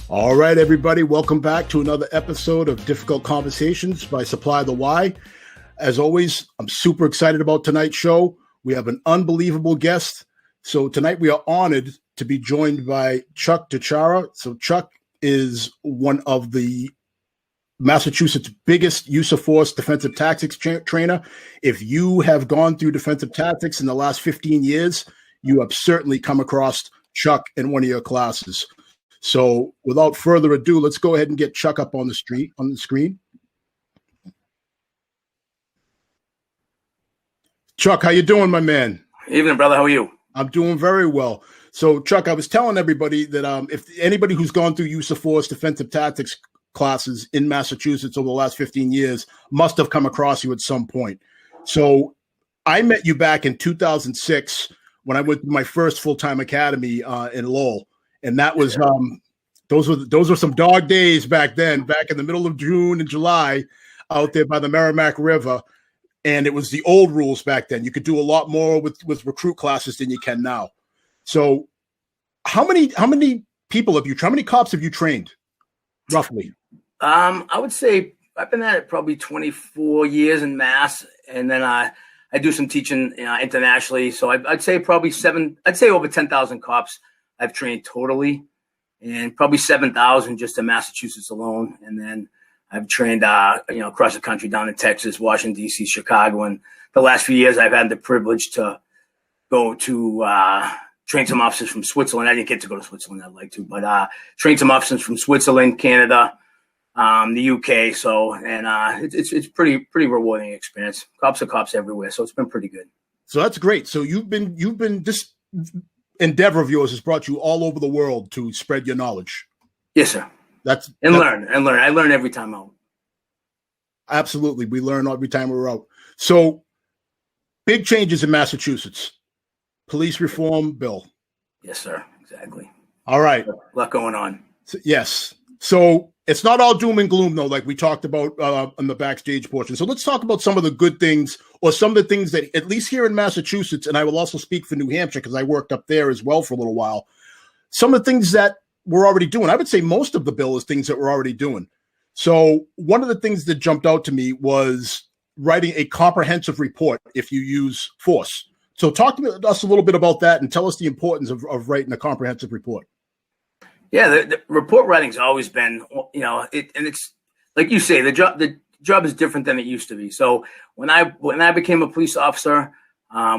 All right, everybody, welcome back to another episode of Difficult Conversations by Supply the Why. As always, I'm super excited about tonight's show. We have an unbelievable guest. So tonight we are honored to be joined by Chuck DiChiara. So Chuck is one of the Massachusetts' biggest use of force defensive tactics trainer. If you have gone through defensive tactics in the last 15 years, you have certainly come across Chuck in one of your classes. So without further ado, let's go ahead and get Chuck up on the screen. Chuck, how you doing, my man? Evening, brother. How are you? I'm doing very well. So, Chuck, I was telling everybody that if anybody who's gone through use of force defensive tactics classes in Massachusetts over the last 15 years must have come across you at some point. So I met you back in 2006 when I went to my first full-time academy in Lowell. And that was those were some dog days back then, back in the middle of June and July out there by the Merrimack River. And it was the old rules back then. You could do a lot more with recruit classes than you can now. So how many people have you, how many cops have you trained roughly? I would say I've been at it probably 24 years in Mass. And then I do some teaching internationally. So I'd say probably over 10,000 cops I've trained totally, and probably 7,000 just in Massachusetts alone. And then I've trained, across the country, down in Texas, Washington, D.C., Chicago. And the last few years, I've had the privilege to go to train some officers from Switzerland. I didn't get to go to Switzerland. I'd like to, but train some officers from Switzerland, Canada, the UK. So, and it's pretty rewarding experience. Cops are cops everywhere, so it's been pretty good. So that's great. So you've been this endeavor of yours has brought you all over the world to spread your knowledge. Yes, sir. Learn. I learn every time out. Absolutely. We learn every time we're out. So big changes in Massachusetts. Police reform bill. Yes, sir. Exactly. All right. A lot going on. Yes. So it's not all doom and gloom, though, like we talked about on the backstage portion. So let's talk about some of the good things, or some of the things that, at least here in Massachusetts, and I will also speak for New Hampshire because I worked up there as well for a little while, some of the things that we're already doing. I would say most of the bill is things that we're already doing. So one of the things that jumped out to me was writing a comprehensive report if you use force. So talk to us a little bit about that and tell us the importance of writing a comprehensive report. Yeah, the report writing's always been, and it's like you say, the job is different than it used to be. So when I became a police officer,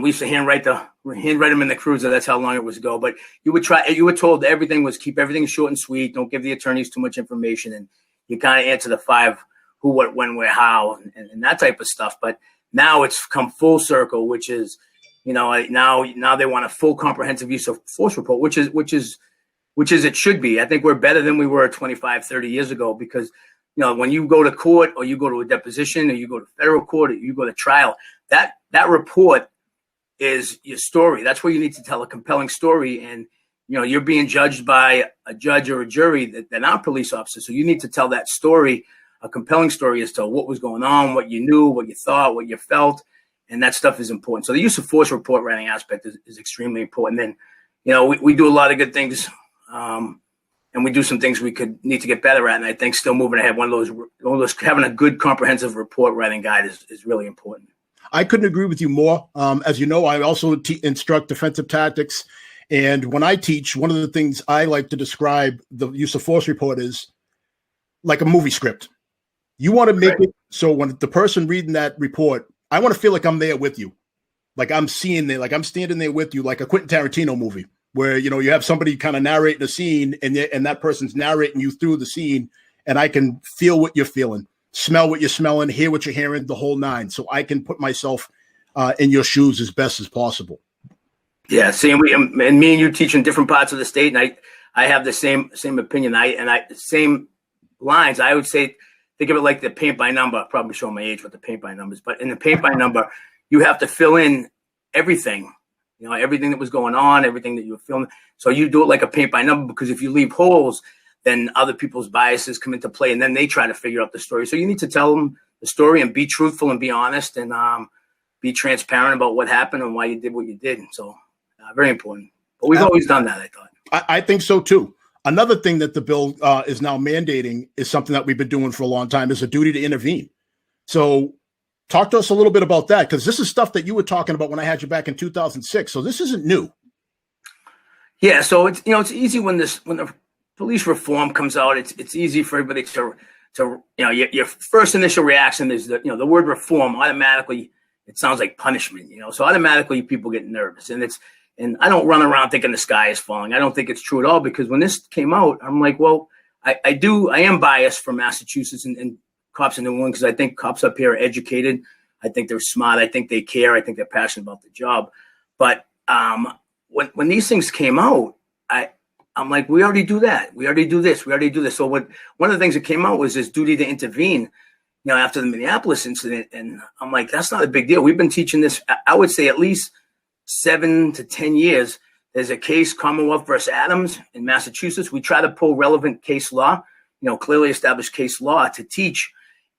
we used to handwrite them in the cruiser. That's how long it was ago. But you were told everything was keep everything short and sweet. Don't give the attorneys too much information, and you kind of answer the 5 who, what, when, where, how, and that type of stuff. But now it's come full circle, which is, now they want a full comprehensive use of force report, which is it should be. I think we're better than we were 25, 30 years ago because, when you go to court or you go to a deposition or you go to federal court or you go to trial, that report is your story. That's where you need to tell a compelling story. And, you're being judged by a judge or a jury that they're not police officers. So you need to tell that story, a compelling story as to what was going on, what you knew, what you thought, what you felt. And that stuff is important. So the use of force report writing aspect is extremely important. Then, we do a lot of good things. And we do some things we could need to get better at. And I think still moving ahead, one of those having a good comprehensive report writing guide is really important. I couldn't agree with you more. As you know, I also instruct defensive tactics. And when I teach, one of the things I like to describe the use of force report is like a movie script. You want to make it so when the person reading that report, I want to feel like I'm there with you. Like I'm standing there with you, like a Quentin Tarantino movie. Where, you have somebody kind of narrating a scene and that person's narrating you through the scene, and I can feel what you're feeling, smell what you're smelling, hear what you're hearing, the whole nine. So I can put myself in your shoes as best as possible. Yeah. See, and me and you teach in different parts of the state, and I have the same opinion. Same lines. I would say, think of it like the paint by number. Probably showing my age with the paint by numbers, but in the paint by number, you have to fill in everything. Everything that was going on, everything that you were filming. So you do it like a paint by number, because if you leave holes, then other people's biases come into play, and then they try to figure out the story. So you need to tell them the story and be truthful and be honest and be transparent about what happened and why you did what you did. So very important. But we've always done that, I thought. I think so too. Another thing that the bill is now mandating is something that we've been doing for a long time, is a duty to intervene. So talk to us a little bit about that, because this is stuff that you were talking about when I had you back in 2006. So this isn't new. Yeah. So it's, it's easy when the police reform comes out, it's easy for everybody to your first initial reaction is that, the word reform, automatically it sounds like punishment, so automatically people get nervous, and I don't run around thinking the sky is falling. I don't think it's true at all, because when this came out, I'm like, well, I am biased for Massachusetts and cops in New England, because I think cops up here are educated. I think they're smart. I think they care. I think they're passionate about the job. But when these things came out, I'm like, we already do that. We already do this. We already do this. So one of the things that came out was this duty to intervene, after the Minneapolis incident. And I'm like, that's not a big deal. We've been teaching this, I would say, at least 7 to 10 years. There's a case, Commonwealth versus Adams in Massachusetts. We try to pull relevant case law, clearly established case law to teach.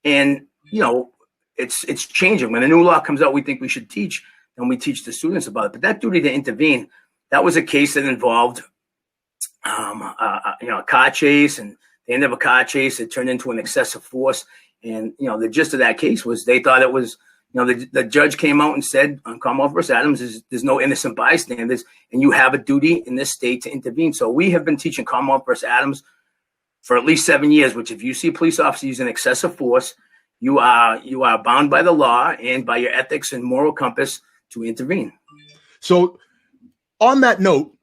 And, it's changing. When a new law comes out, we think we should teach, and we teach the students about it. But that duty to intervene, that was a case that involved a car chase, and the end of a car chase, it turned into an excessive force. And, the gist of that case was they thought it was, the judge came out and said on Commonwealth versus Adams, there's no innocent bystanders, and you have a duty in this state to intervene. So we have been teaching Commonwealth versus Adams for at least 7 years, which if you see a police officer using excessive force, you are bound by the law and by your ethics and moral compass to intervene. So on that note,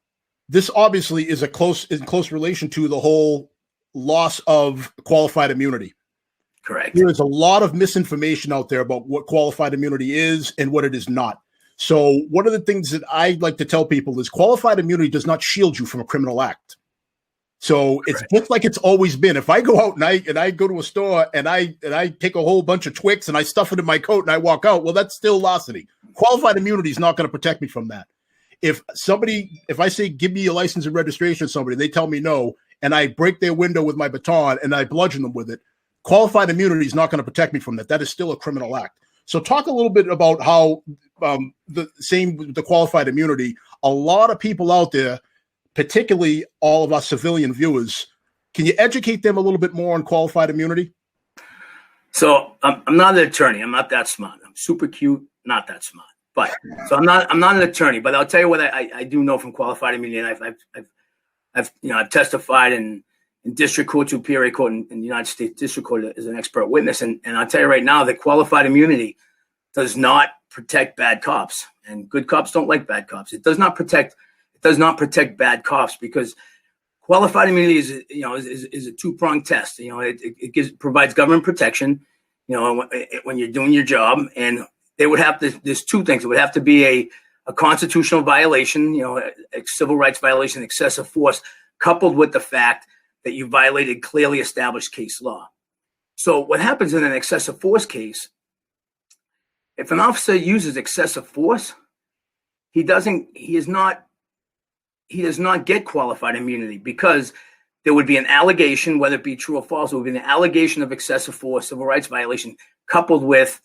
this obviously is in close relation to the whole loss of qualified immunity. Correct. There is a lot of misinformation out there about what qualified immunity is and what it is not. So one of the things that I like to tell people is qualified immunity does not shield you from a criminal act. So it's just like it's always been. If I go out and I go to a store and I take a whole bunch of Twix and I stuff it in my coat and I walk out, well, that's still larceny. Qualified immunity is not going to protect me from that. If I say, give me your license and registration to somebody, they tell me no, and I break their window with my baton and I bludgeon them with it, qualified immunity is not going to protect me from that. That is still a criminal act. So talk a little bit about how the qualified immunity, a lot of people out there, particularly all of our civilian viewers, can you educate them a little bit more on qualified immunity? So I'm not an attorney. I'm not that smart. I'm super cute, not that smart. But so I'm not an attorney. But I'll tell you what I do know from qualified immunity. And I've testified in district court, superior court, in the United States District Court as an expert witness. And I'll tell you right now that qualified immunity does not protect bad cops, and good cops don't like bad cops. It does not protect protect bad cops, because qualified immunity is a two-pronged test. It provides government protection, when you're doing your job, and they would have to, there's two things. It would have to be a constitutional violation, a civil rights violation, excessive force, coupled with the fact that you violated clearly established case law. So what happens in an excessive force case, if an officer uses excessive force, he does not get qualified immunity, because there would be an allegation, whether it be true or false, it would be an allegation of excessive force, civil rights violation, coupled with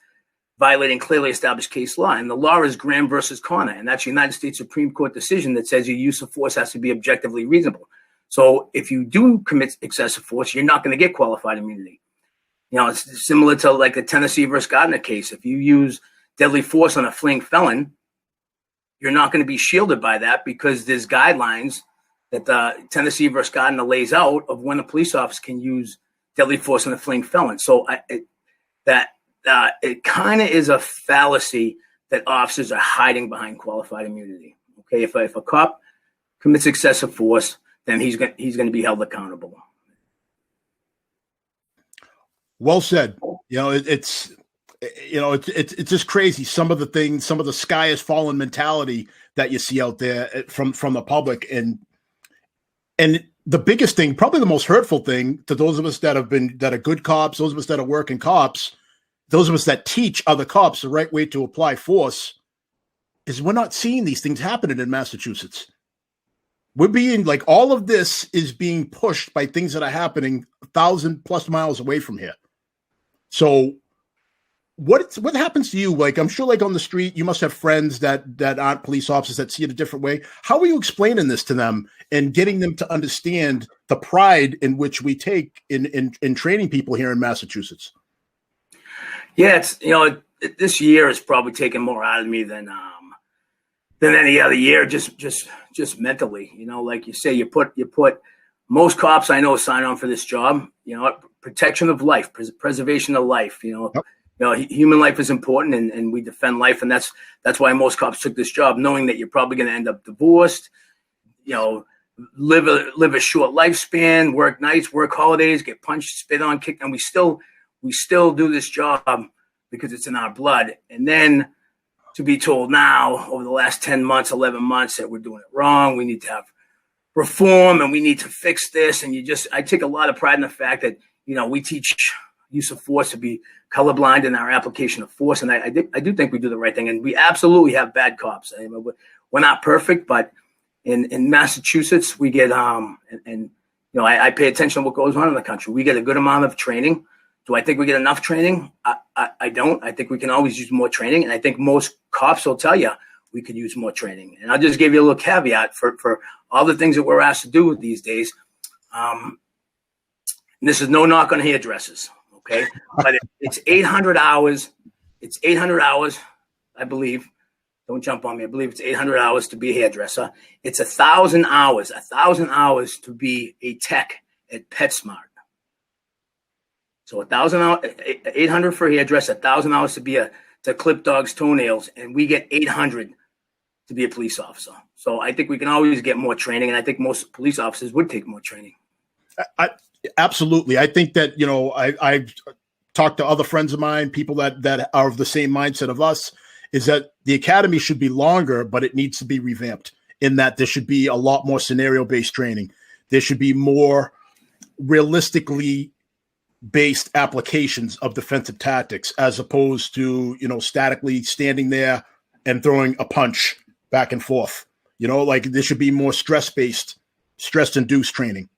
violating clearly established case law. And the law is Graham versus Connor, and that's a United States Supreme Court decision that says your use of force has to be objectively reasonable. So if you do commit excessive force, you're not going to get qualified immunity. It's similar to like the Tennessee versus Gardner case. If you use deadly force on a fleeing felon, you're not going to be shielded by that, because there's guidelines that the Tennessee versus Gardner lays out of when a police officer can use deadly force on a fleeing felon. So it kind of is a fallacy that officers are hiding behind qualified immunity. Okay, if a cop commits excessive force, then he's going to be held accountable. Well said. It's just crazy. Some of the sky is fallen mentality that you see out there from the public. And the biggest thing, probably the most hurtful thing to those of us that are good cops, those of us that are working cops, those of us that teach other cops the right way to apply force, is we're not seeing these things happening in Massachusetts. We're being like, all of this is being pushed by things that are happening 1,000+ miles away from here. So what happens to you? Like, I'm sure, like on the street, you must have friends that aren't police officers that see it a different way. How are you explaining this to them and getting them to understand the pride in which we take in training people here in Massachusetts? Yeah, it's this year has probably taken more out of me than any other year. Just mentally, like you say, you put most cops I know sign on for this job. Protection of life, preservation of life. Yep. Human life is important, and we defend life, and that's why most cops took this job, knowing that you're probably going to end up divorced, live a short lifespan, work nights, work holidays, get punched, spit on, kicked, and we still do this job because it's in our blood. And then to be told now over the last 10 months, 11 months that we're doing it wrong, we need to have reform and we need to fix this. And I take a lot of pride in the fact that, we teach use of force to be colorblind in our application of force. And I do think we do the right thing. And we absolutely have bad cops. We're not perfect, but in Massachusetts, we get, I pay attention to what goes on in the country. We get a good amount of training. Do I think we get enough training? I don't. I think we can always use more training. And I think most cops will tell you we could use more training. And I'll just give you a little caveat for all the things that we're asked to do these days. This is no knock on hairdressers, okay? But it's 800 hours. It's 800 hours, I believe. Don't jump on me. I believe it's 800 hours to be a hairdresser. It's 1,000 hours to be a tech at PetSmart. So 1,000 hours, 800 for a hairdresser, 1,000 hours to clip dogs' toenails, and we get 800 to be a police officer. So I think we can always get more training, and I think most police officers would take more training. Absolutely. I think that, I've talked to other friends of mine, people that are of the same mindset of us, is that the academy should be longer, but it needs to be revamped in that there should be a lot more scenario-based training. There should be more realistically based applications of defensive tactics as opposed to, statically standing there and throwing a punch back and forth. Like there should be more stress-induced training.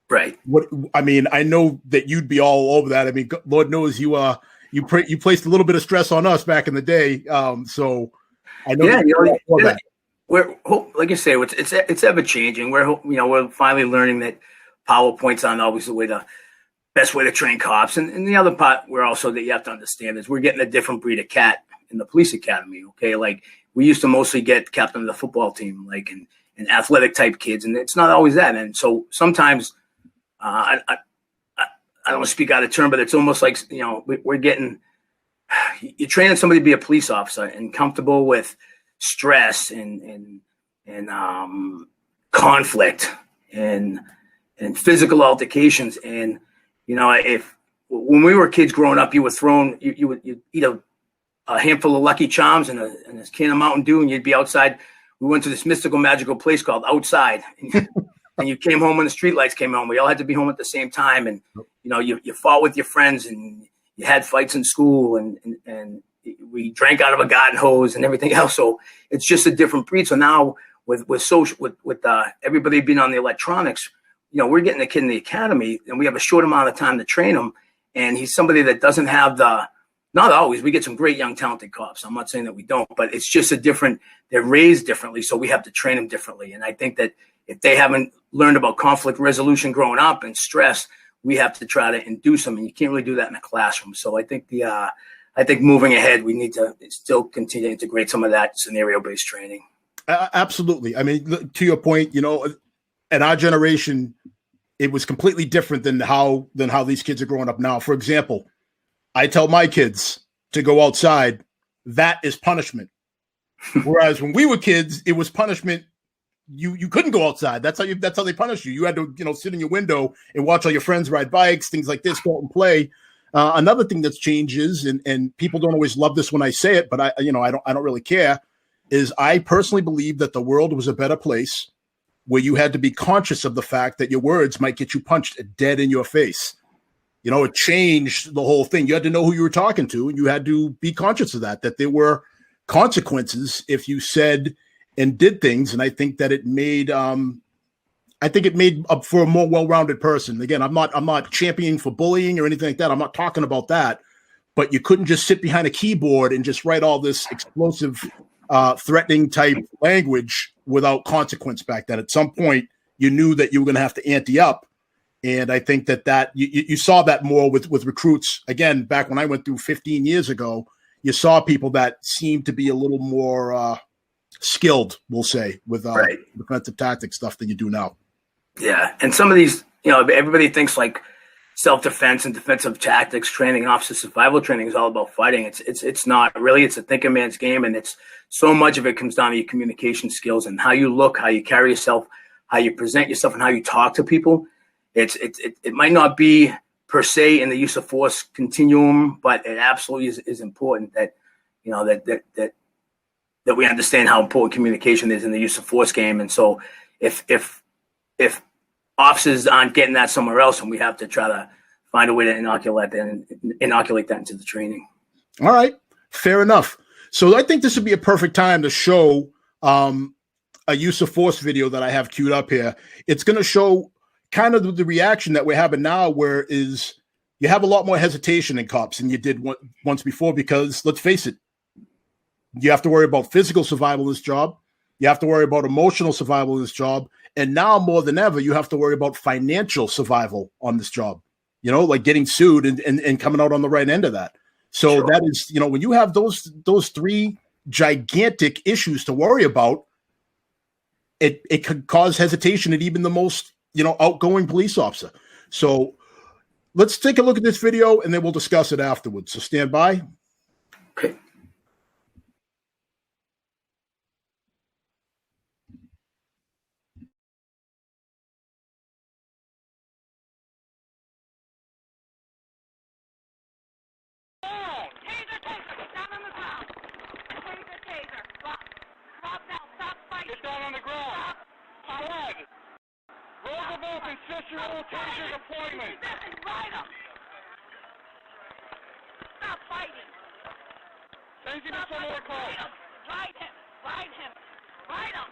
Right. I know that you'd be all over that. I mean, Lord knows you placed a little bit of stress on us back in the day. So I know. Yeah, we're like you say, it's ever changing. We're finally learning that PowerPoint's not always the best way to train cops. And the other part that you have to understand is we're getting a different breed of cat in the police academy. Okay. Like we used to mostly get captain of the football team, like and athletic type kids. And it's not always that. And so sometimes I don't want to speak out of turn, but it's almost like, you're training somebody to be a police officer and comfortable with stress and conflict and physical altercations. And, if when we were kids growing up, you were thrown, you would eat a handful of Lucky Charms and a can of Mountain Dew, and you'd be outside. We went to this mystical, magical place called Outside. And you came home when the streetlights came on. We all had to be home at the same time. And, you fought with your friends and you had fights in school and we drank out of a garden hose and everything else. So it's just a different breed. So now with everybody being on the electronics, we're getting a kid in the academy and we have a short amount of time to train him. And he's somebody that doesn't have not always, we get some great young talented cops. I'm not saying that we don't, but it's just they're raised differently. So we have to train them differently. And I think that if they haven't learned about conflict resolution growing up and stress, we have to try to induce them, and you can't really do that in a classroom. So I think moving ahead, we need to still continue to integrate some of that scenario-based training. Absolutely. I mean, to your point, in our generation, it was completely different than how these kids are growing up now. For example, I tell my kids to go outside. That is punishment. Whereas when we were kids, it was punishment. You couldn't go outside. That's how they punish you. You had to, sit in your window and watch all your friends ride bikes, things like this, go out and play. Another thing that's changed is, and people don't always love this when I say it, but I don't really care, is I personally believe that the world was a better place where you had to be conscious of the fact that your words might get you punched dead in your face. It changed the whole thing. You had to know who you were talking to, and you had to be conscious of that there were consequences if you said and did things. And I think that it made up for a more well-rounded person. Again, I'm not championing for bullying or anything like that. I'm not talking about that, but you couldn't just sit behind a keyboard and just write all this explosive, threatening type language without consequence back then. At some point, you knew that you were going to have to ante up. And I think that you saw that more with recruits. Again, back when I went through 15 years ago, you saw people that seemed to be a little more skilled, we'll say, with defensive tactics stuff than you do now. Yeah. And some of these, everybody thinks like self-defense and defensive tactics training, officer survival training is all about fighting. It's not really. It's a thinking man's game, and it's so much of it comes down to your communication skills and how you look, how you carry yourself, how you present yourself, and how you talk to people. It might not be per se in the use of force continuum, but it absolutely is important that that we understand how important communication is in the use of force game. And so if officers aren't getting that somewhere else, and we have to try to find a way to inoculate that into the training. All right, fair enough. So I think this would be a perfect time to show a use of force video that I have queued up here. It's going to show kind of the reaction that we're having now, where is you have a lot more hesitation in cops than you did once before, because let's face it, you have to worry about physical survival in this job. You have to worry about emotional survival in this job. And now more than ever, you have to worry about financial survival on this job, like getting sued and coming out on the right end of that. So sure. That is, when you have those three gigantic issues to worry about, it could cause hesitation in even the most, outgoing police officer. So let's take a look at this video and then we'll discuss it afterwards. So stand by. Okay. Get down on the ground. Fred, Roosevelt insists your old taser deployment. Ride him. Stop fighting. Send him to some more calls. Ride him. Ride him. Ride him.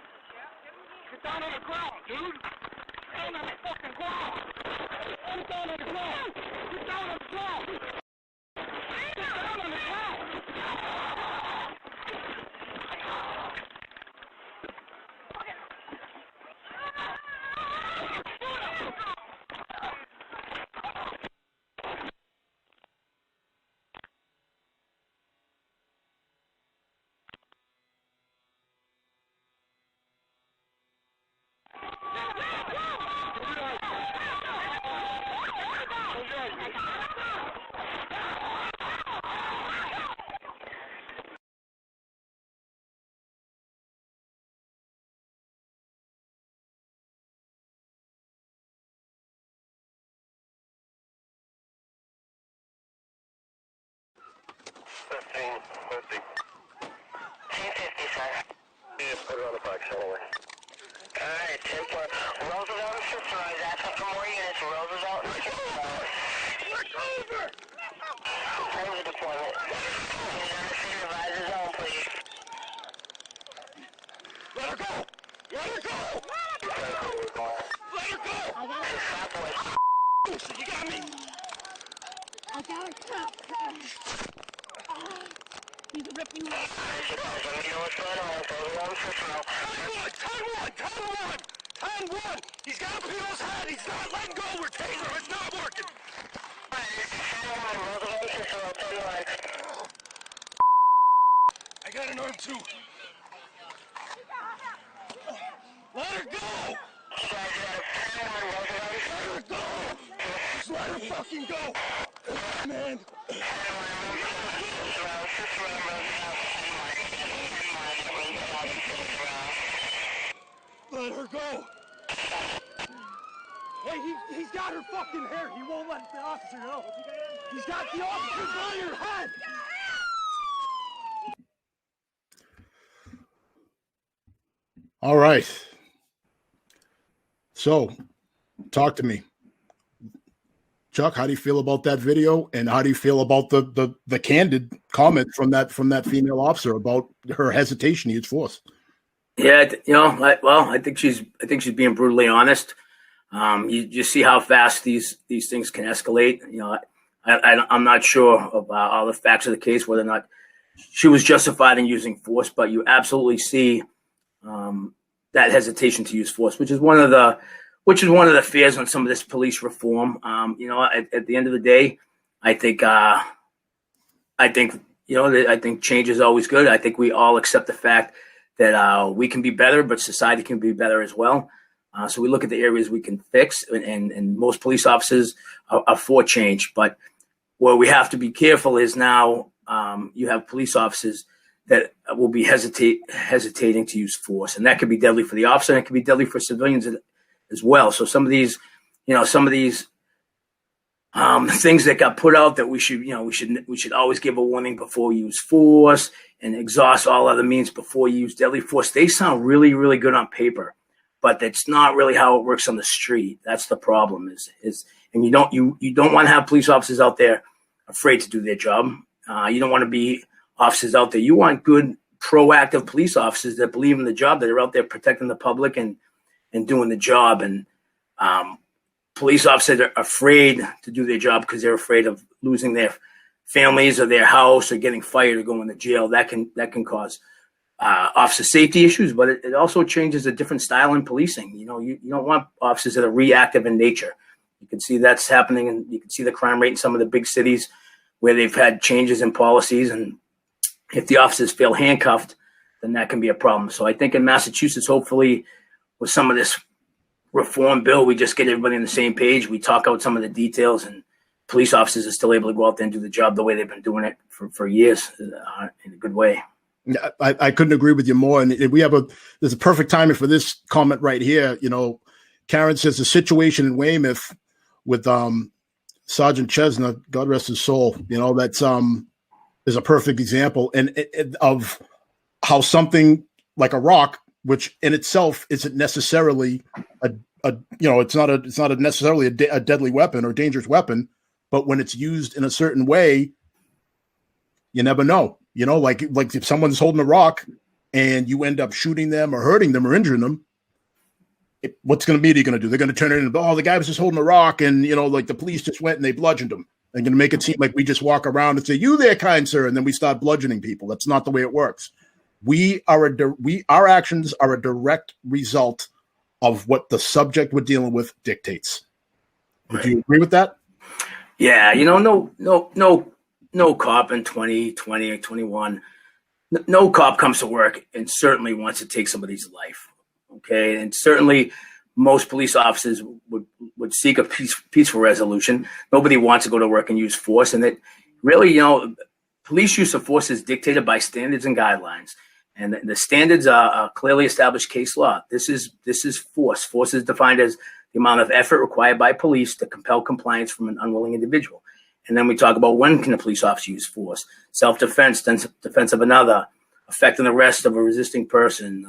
Get down on the ground, dude. Get down on the fucking ground. Get down on the ground. Get down on the ground. Get down on the ground. Yeah, put it on the box anyway. Alright, 10 point. Roosevelt and Cicero is asking for more units. Roosevelt and Cicero. Look over! Taser deployment. Can advise his own, please? Let her go! Let her go! Let her go! I got it. Stop, boys. You got me! I got it. He's ripping me. Let me know what's going on. Roosevelt and Cicero. 10-1! He's got up in his head! He's not letting go! We're taser! It's not working! Roosevelt and Cicero, 10-1. I got an arm too. Let her go! Let her go! Just let her fucking go! Man! Let her go! Hey, he's got her fucking hair. He won't let the officer know. He's got the officer's on your head! All right. So, talk to me. Chuck, how do you feel about that video, and how do you feel about the candid comment from that female officer about her hesitation to use force? Yeah, I think she's being brutally honest. You just see how fast these things can escalate. I'm not sure of all the facts of the case, whether or not she was justified in using force, but you absolutely see that hesitation to use force, which is one of the fears on some of this police reform. At the end of the day, I think change is always good. I think we all accept the fact that we can be better, but society can be better as well. So we look at the areas we can fix, and most police officers are for change. But where we have to be careful is now you have police officers that will be hesitating to use force, and that could be deadly for the officer, and it could be deadly for civilians as well. So some of these things that got put out that we should always give a warning before we use force and exhaust all other means before you use deadly force. They sound really, really good on paper, but that's not really how it works on the street. That's the problem and you don't want to have police officers out there afraid to do their job. You don't want to be officers out there. You want good, proactive police officers that believe in the job, that are out there protecting the public and doing the job. And police officers are afraid to do their job because they're afraid of losing their families or their house or getting fired or going to jail. That can cause officer safety issues, but it also changes a different style in policing. You don't want officers that are reactive in nature. You can see that's happening, and you can see the crime rate in some of the big cities where they've had changes in policies. And if the officers feel handcuffed, then that can be a problem. So I think in Massachusetts, hopefully with some of this reform bill, we just get everybody on the same page. We talk out some of the details, and police officers are still able to go out there and do the job the way they've been doing it for years in a good way. I couldn't agree with you more. And there's a perfect timing for this comment right here. Karen says the situation in Weymouth with Sergeant Chesna, God rest his soul, that's is a perfect example of how something like a rock, which in itself isn't necessarily it's not necessarily a deadly weapon or dangerous weapon, but when it's used in a certain way, you never know. Like if someone's holding a rock and you end up shooting them or hurting them or injuring them, what's going to be going to do? They're going to turn it into, the guy was just holding a rock, and like the police just went and they bludgeoned him. They're going to make it seem like we just walk around and say, "You there, kind sir," and then we start bludgeoning people. That's not the way it works. Our actions are a direct result of what the subject we're dealing with dictates. Would you agree with that? Yeah, no cop in 2020 or 21, no cop comes to work and certainly wants to take somebody's life. Okay, and certainly most police officers would seek a peaceful resolution. Nobody wants to go to work and use force, and it really, police use of force is dictated by standards and guidelines, and the standards are clearly established case law. This is force. Force is defined as the amount of effort required by police to compel compliance from an unwilling individual. And then we talk about when can a police officer use force: self-defense, defense of another, effect and arrest of a resisting person,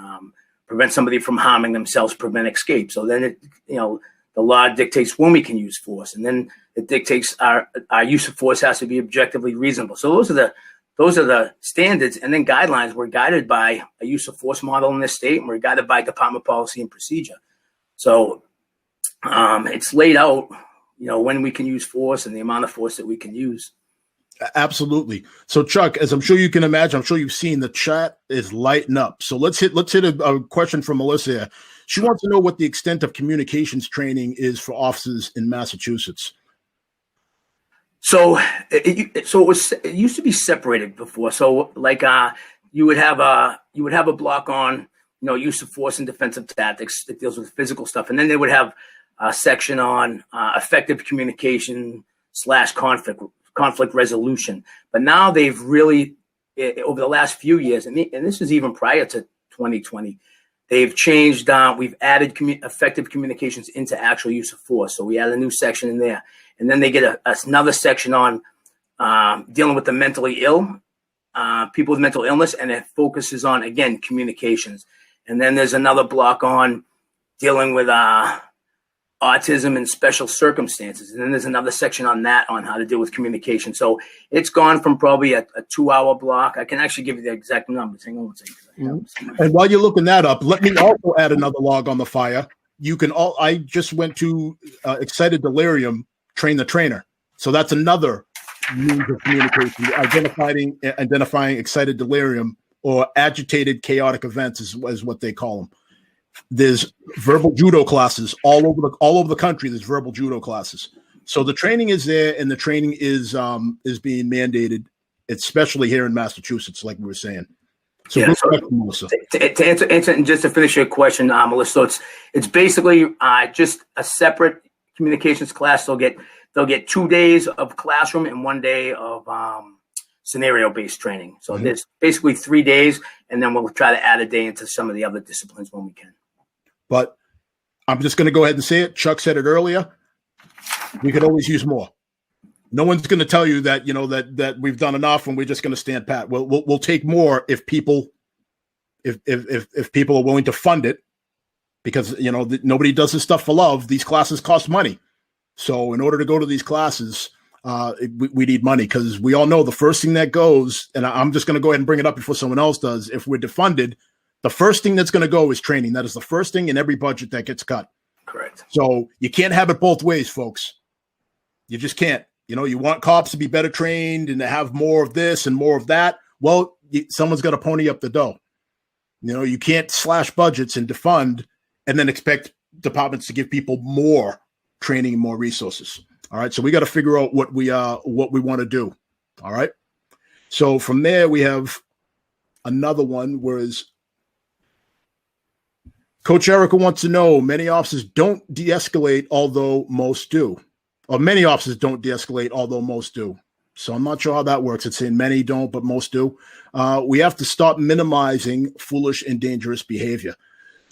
prevent somebody from harming themselves, prevent escape. So then the law dictates when we can use force, and then it dictates our use of force has to be objectively reasonable. So those are the standards, and then guidelines. We're guided by a use of force model in this state, and we're guided by department policy and procedure. So it's laid out, when we can use force and the amount of force that we can use. Absolutely. So Chuck, as I'm sure you can imagine, I'm sure you've seen, the chat is lighting up. So let's hit a question from Melissa here. She wants to know what the extent of communications training is for officers in Massachusetts. So it used to be separated before. So like you would have a block on use of force and defensive tactics that deals with physical stuff, and then they would have a section on effective communication / conflict resolution. But now they've really, over the last few years, and this is even prior to 2020, they've changed. We've added effective communications into actual use of force. So we add a new section in there, and then they get another section on dealing with the mentally ill, people with mental illness, and it focuses on, again, communications. And then there's another block on dealing with autism in special circumstances. And then there's another section on how to deal with communication. So it's gone from probably a 2-hour block. I can actually give you the exact numbers. Hang on one second. And while you're looking that up, let me also add another log on the fire. I just went to Excited Delirium, Train the Trainer. So that's another means of communication, identifying excited delirium or agitated chaotic events is what they call them. There's verbal judo classes all over the country. There's verbal judo classes. So the training is there, and the training is being mandated, especially here in Massachusetts, like we were saying. So, Yeah, Melissa. To answer, and just to finish your question, Melissa, so it's basically just a separate communications class. They'll get 2 days of classroom and 1 day of scenario-based training. So there's basically 3 days, and then we'll try to add a day into some of the other disciplines when we can. But I'm just going to go ahead and say it. Chuck said it earlier. We could always use more. No one's going to tell you that, that we've done enough and we're just going to stand pat. We'll take more if people are willing to fund it, because, nobody does this stuff for love. These classes cost money. So in order to go to these classes, we need money, because we all know the first thing that goes, and I'm just going to go ahead and bring it up before someone else does. If we're defunded, the first thing that's going to go is training. That is the first thing in every budget that gets cut. Correct. So you can't have it both ways, folks. You just can't. You want cops to be better trained and to have more of this and more of that. Well, someone's got to pony up the dough. You can't slash budgets and defund and then expect departments to give people more training and more resources. All right. So we got to figure out what we want to do. All right. So from there, we have another one, whereas Coach Erica wants to know, many officers don't de-escalate, although most do. Or many officers don't de-escalate, although most do. So I'm not sure how that works. It's saying many don't, but most do. We have to stop minimizing foolish and dangerous behavior.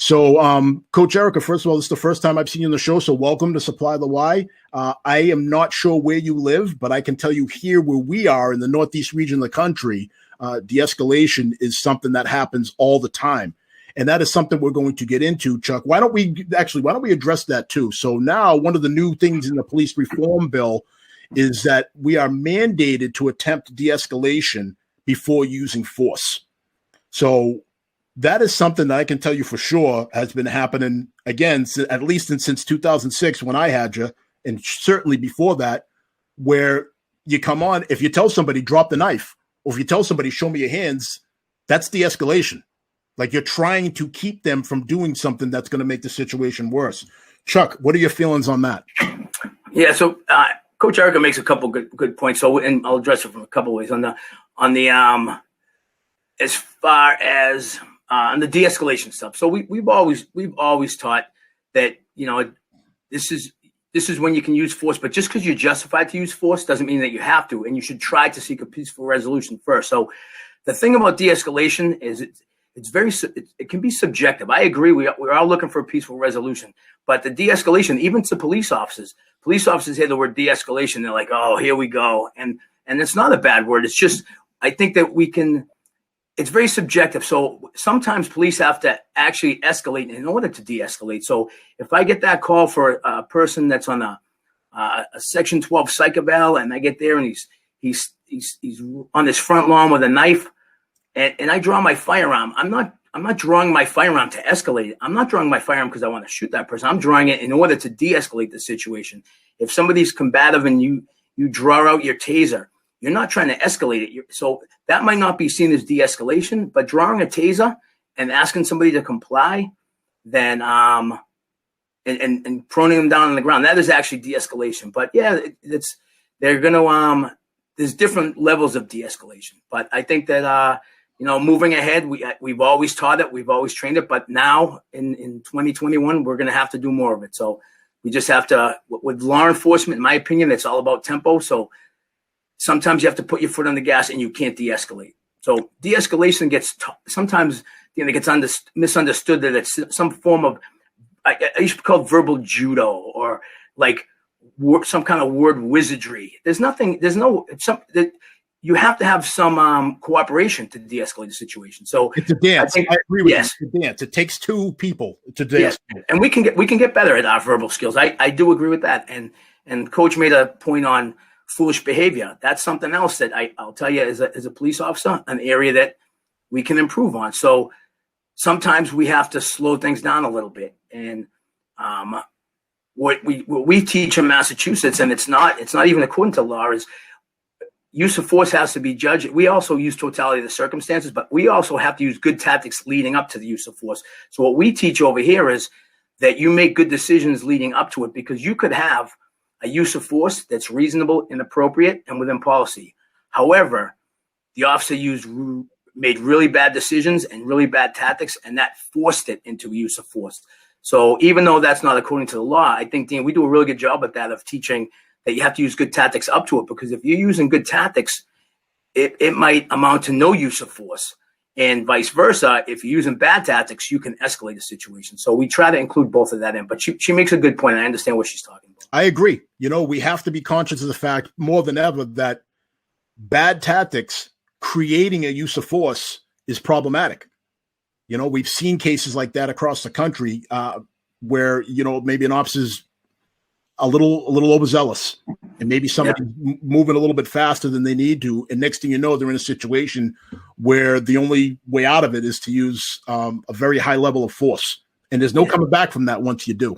So, Coach Erica, first of all, this is the first time I've seen you on the show, so welcome to Supply the Y. I am not sure where you live, but I can tell you here where we are in the Northeast region of the country, de-escalation is something that happens all the time. And that is something we're going to get into, Chuck. Why don't we address that too? So now one of the new things in the police reform bill is that we are mandated to attempt de-escalation before using force. So that is something that I can tell you for sure has been happening, again, at least since 2006 when I had you, and certainly before that, where you come on, if you tell somebody drop the knife, or if you tell somebody show me your hands, that's de-escalation. Like, you're trying to keep them from doing something that's going to make the situation worse. Chuck, what are your feelings on that? Yeah, so Coach Erica makes a couple good points. So, and I'll address it from a couple ways on the as far as on the de-escalation stuff. So we've always taught that this is when you can use force, but just because you're justified to use force doesn't mean that you have to, and you should try to seek a peaceful resolution first. So the thing about de-escalation is it can be subjective. I agree. We're all looking for a peaceful resolution, but the de-escalation, even to police officers hear the word de-escalation, they're like, oh, here we go. And it's not a bad word. It's just, I think that it's very subjective. So sometimes police have to actually escalate in order to de-escalate. So if I get that call for a person that's on a Section 12 psych eval, and I get there and he's on his front lawn with a knife, and I draw my firearm, I'm not drawing my firearm to escalate it. I'm not drawing my firearm because I want to shoot that person. I'm drawing it in order to de-escalate the situation. If somebody's combative and you draw out your taser, you're not trying to escalate it. So that might not be seen as de-escalation, but drawing a taser and asking somebody to comply, then and proning them down on the ground, that is actually de-escalation. But yeah, there's different levels of de-escalation. But I think that moving ahead, we've always taught it, we've always trained it, but now in 2021, we're going to have to do more of it. So we just have to, with law enforcement, in my opinion, it's all about tempo. So sometimes you have to put your foot on the gas and you can't de-escalate. So de-escalation gets sometimes it gets misunderstood that it's some form of, I used to call it verbal judo, or like some kind of word wizardry. You have to have some cooperation to de-escalate the situation. So it's a dance. I agree with you. It's a dance. It takes two people to de-escalate. Yes. And we can get better at our verbal skills. I do agree with that. And Coach made a point on foolish behavior. That's something else that I'll tell you as a police officer, an area that we can improve on. So sometimes we have to slow things down a little bit. And what we teach in Massachusetts, and it's not even according to law, is use of force has to be judged. We also use totality of the circumstances, but we also have to use good tactics leading up to the use of force. So what we teach over here is that you make good decisions leading up to it, because you could have a use of force that's reasonable and appropriate and within policy. However, the officer made really bad decisions and really bad tactics, and that forced it into use of force. So even though that's not according to the law, I think, Dean, we do a really good job at that, of teaching that you have to use good tactics up to it, because if you're using good tactics, it might amount to no use of force. And vice versa, if you're using bad tactics, you can escalate a situation. So we try to include both of that in. But she makes a good point, and I understand what she's talking about. I agree. We have to be conscious of the fact more than ever that bad tactics creating a use of force is problematic. We've seen cases like that across the country where, maybe an officer's a little overzealous, and maybe somebody's moving a little bit faster than they need to. And next thing you know, they're in a situation where the only way out of it is to use a very high level of force. And there's no coming back from that once you do.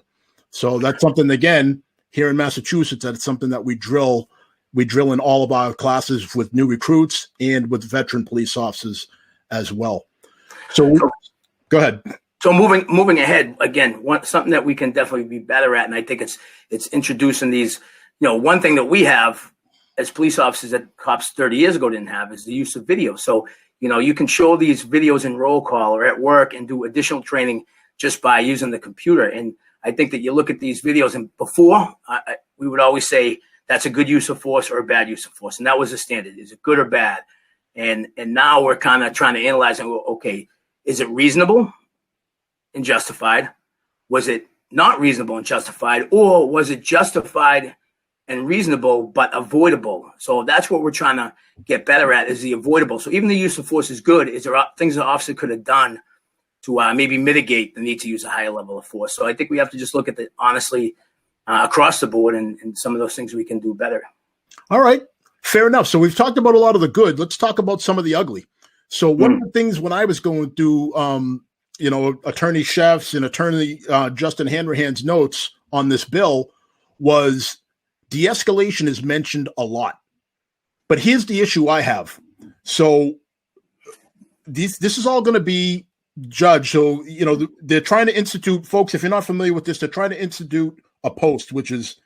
So that's something, again, here in Massachusetts, that's something that we drill in all of our classes with new recruits and with veteran police officers as well. So go ahead. So moving ahead, again, something that we can definitely be better at, and I think it's introducing these, one thing that we have as police officers that cops 30 years ago didn't have is the use of video. So, you can show these videos in roll call or at work and do additional training just by using the computer. And I think that you look at these videos, and before we would always say that's a good use of force or a bad use of force. And that was the standard. Is it good or bad? And now we're kind of trying to analyze and go, okay, is it reasonable and justified? Was it not reasonable and justified? Or was it justified and reasonable but avoidable? So that's what we're trying to get better at, is the avoidable. So even the use of force is good. Is there things the officer could have done to maybe mitigate the need to use a higher level of force? So I think we have to just look at it honestly across the board, and some of those things we can do better. All right. Fair enough. So we've talked about a lot of the good. Let's talk about some of the ugly. So one of the things when I was going through Attorney Chef's and Attorney Justin Hanrahan's notes on this bill was de-escalation is mentioned a lot. But here's the issue I have. So this is all going to be judged. So, they're trying to institute, folks, if you're not familiar with this, they're trying to institute a post, which is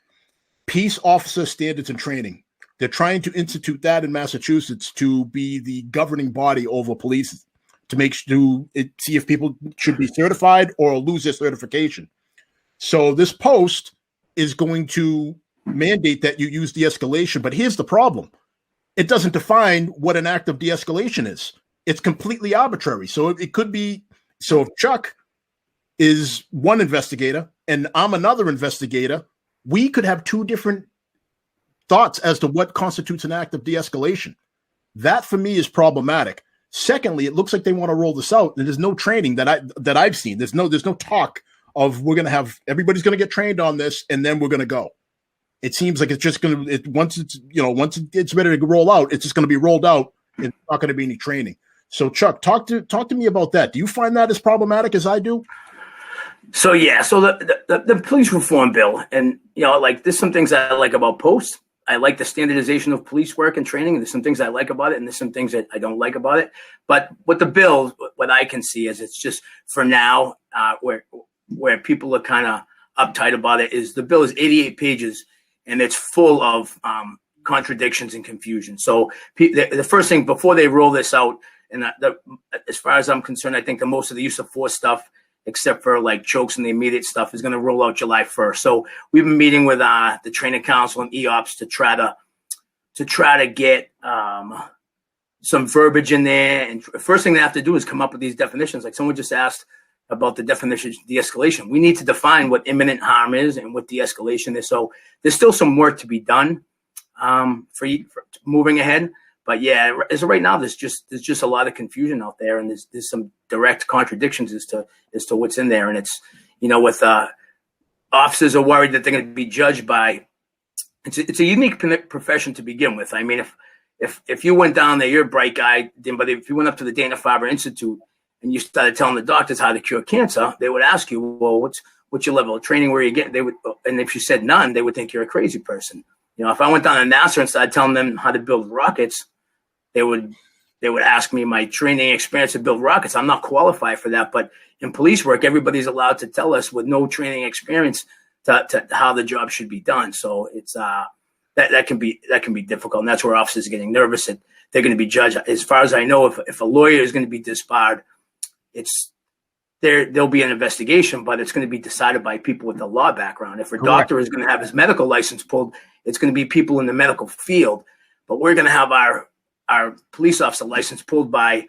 Peace Officer Standards and Training. They're trying to institute that in Massachusetts to be the governing body over police, to see if people should be certified or lose their certification. So this post is going to mandate that you use de-escalation. But here's the problem. It doesn't define what an act of de-escalation is. It's completely arbitrary. So it could be, so if Chuck is one investigator and I'm another investigator, we could have two different thoughts as to what constitutes an act of de-escalation. That for me is problematic. Secondly, it looks like they want to roll this out, and there's no training that I've seen. There's no talk of everybody's going to get trained on this, and then we're going to go. It seems like it's just going to once it's ready to roll out, it's just going to be rolled out, and it's not going to be any training. So Chuck, talk to me about that. Do you find that as problematic as I do? So the police reform bill, and there's some things I like about posts. I like the standardization of police work and training. There's some things I like about it, and there's some things that I don't like about it. But with the bill, what I can see is it's just for now, where people are kind of uptight about it, is the bill is 88 pages, and it's full of contradictions and confusion. So the first thing before they roll this out, and as far as I'm concerned, I think the most of the use of force stuff, except for like chokes and the immediate stuff, is going to roll out July 1st. So we've been meeting with the training council and EOPS to try to get some verbiage in there. And the first thing they have to do is come up with these definitions. Like someone just asked about the definition of de-escalation. We need to define what imminent harm is and what de-escalation is. So there's still some work to be done for moving ahead. But yeah, as of right now, there's just a lot of confusion out there, and there's some direct contradictions as to what's in there. And it's, with officers are worried that they're going to be judged by. It's a unique profession to begin with. I mean, if you went down there, you're a bright guy, but if you went up to the Dana-Farber Institute and you started telling the doctors how to cure cancer, they would ask you, well, what's what's your level of training, where you get, they would, and if you said none, they would think you're a crazy person. If I went down to NASA and started telling them how to build rockets, they would ask me my training experience to build rockets. I'm not qualified for that, but in police work, everybody's allowed to tell us with no training experience to how the job should be done. So it's that can be difficult, and that's where officers are getting nervous that they're going to be judged. As far as I know, if a lawyer is going to be disbarred, there'll be an investigation, but it's going to be decided by people with a law background. If a doctor is going to have his medical license pulled, it's going to be people in the medical field. But we're going to have our police officer license pulled by,